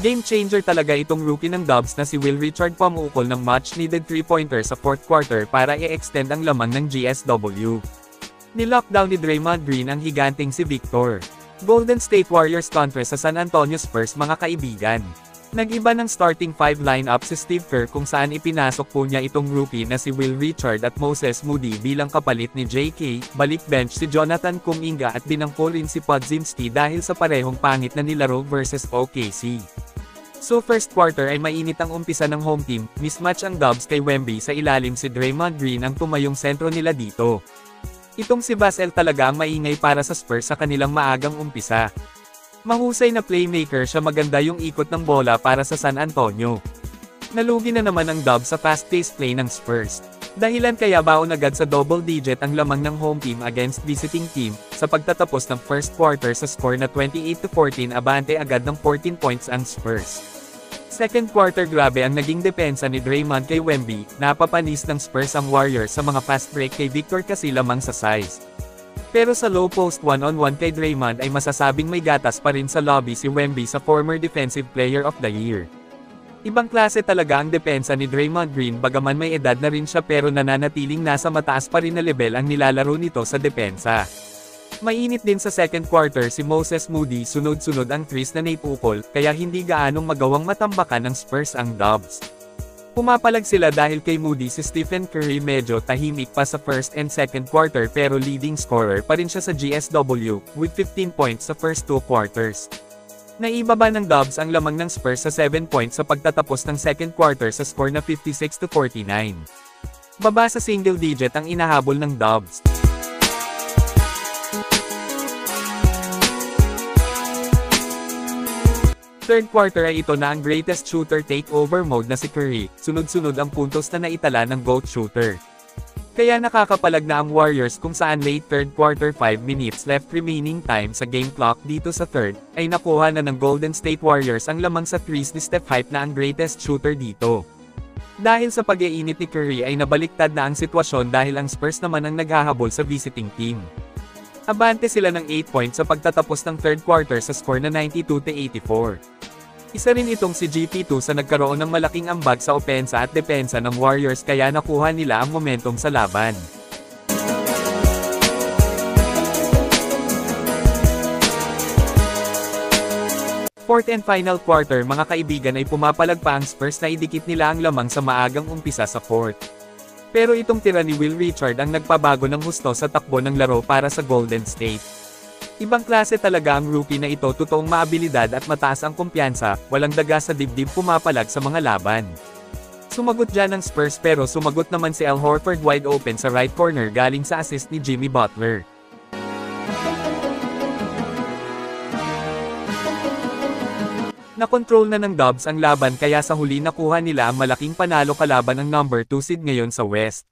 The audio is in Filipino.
Game changer talaga itong rookie ng Dubs na si Will Richard pumuukol ng much-needed 3-pointer sa fourth quarter para i-extend ang lamang ng GSW. Nilockdown ni Draymond Green ang higanting si Victor. Golden State Warriors kontra sa San Antonio Spurs mga kaibigan. Nag-iba ng starting five lineup si Steve Kerr kung saan ipinasok po niya itong rookie na si Will Richard at Moses Moody bilang kapalit ni JK, balik bench si Jonathan Kuminga at binangko rin si Podziemski dahil sa parehong pangit na nilaro versus OKC. So first quarter ay mainit ang umpisa ng home team, mismatch ang Dubs kay Wemby sa ilalim si Draymond Green ang tumayong sentro nila dito. Itong si Vassell talaga ang maingay para sa Spurs sa kanilang maagang umpisa. Mahusay na playmaker siya, maganda yung ikot ng bola para sa San Antonio. Nalugi na naman ang Dubs sa fast-paced play ng Spurs. Dahilan kaya baon agad sa double digit ang lamang ng home team against visiting team, sa pagtatapos ng first quarter sa score na 28-14 abante agad ng 14 points ang Spurs. Second quarter grabe ang naging depensa ni Draymond kay Wemby, napapanis ng Spurs ang Warriors sa mga fast break kay Victor kasi lamang sa size. Pero sa low post one-on-one kay Draymond ay masasabing may gatas pa rin sa lobby si Wemby sa former Defensive Player of the Year. Ibang klase talaga ang depensa ni Draymond Green, bagaman may edad na rin siya pero nananatiling nasa mataas pa rin na level ang nilalaro nito sa depensa. Mainit din sa second quarter si Moses Moody, sunod-sunod ang threes na naipukol, kaya hindi gaanong magawang matambakan ng Spurs ang Dubs. Pumapalag sila dahil kay Moody si Stephen Curry medyo tahimik pa sa first and second quarter pero leading scorer pa rin siya sa GSW, with 15 points sa first two quarters. Naibaba ng Dubs ang lamang ng Spurs sa 7 points sa pagtatapos ng second quarter sa score na 56-49. Baba sa single digit ang inahabol ng Dubs. Third quarter ay ito na ang greatest shooter takeover mode na si Curry, sunod-sunod ang puntos na naitala ng GOAT shooter. Kaya nakakapalag na ang Warriors kung saan late third quarter 5 minutes left remaining time sa game clock dito sa third, ay nakuha na ng Golden State Warriors ang lamang sa threes ni Steph Hype na ang greatest shooter dito. Dahil sa pag-iinit ni Curry ay nabaliktad na ang sitwasyon dahil ang Spurs naman ang naghahabol sa visiting team. Abante sila ng 8 points sa pagtatapos ng third quarter sa score na 92-84. Isa rin itong si GP2 sa nagkaroon ng malaking ambag sa opensa at depensa ng Warriors kaya nakuha nila ang momentum sa laban. Fourth and final quarter mga kaibigan ay pumapalag pa ang Spurs na idikit nila ang lamang sa maagang umpisa sa fourth. Pero itong tira ni Will Richard ang nagpabago ng husto sa takbo ng laro para sa Golden State. Ibang klase talaga ang rookie na ito, totoong maabilidad at mataas ang kumpiyansa, walang daga sa dibdib, pumapalag sa mga laban. Sumagot dyan ang Spurs pero sumagot naman si Al Horford wide open sa right corner galing sa assist ni Jimmy Butler. Nakontrol na ng Dubs ang laban kaya sa huli nakuha nila ang malaking panalo kalaban ang number 2 seed ngayon sa West.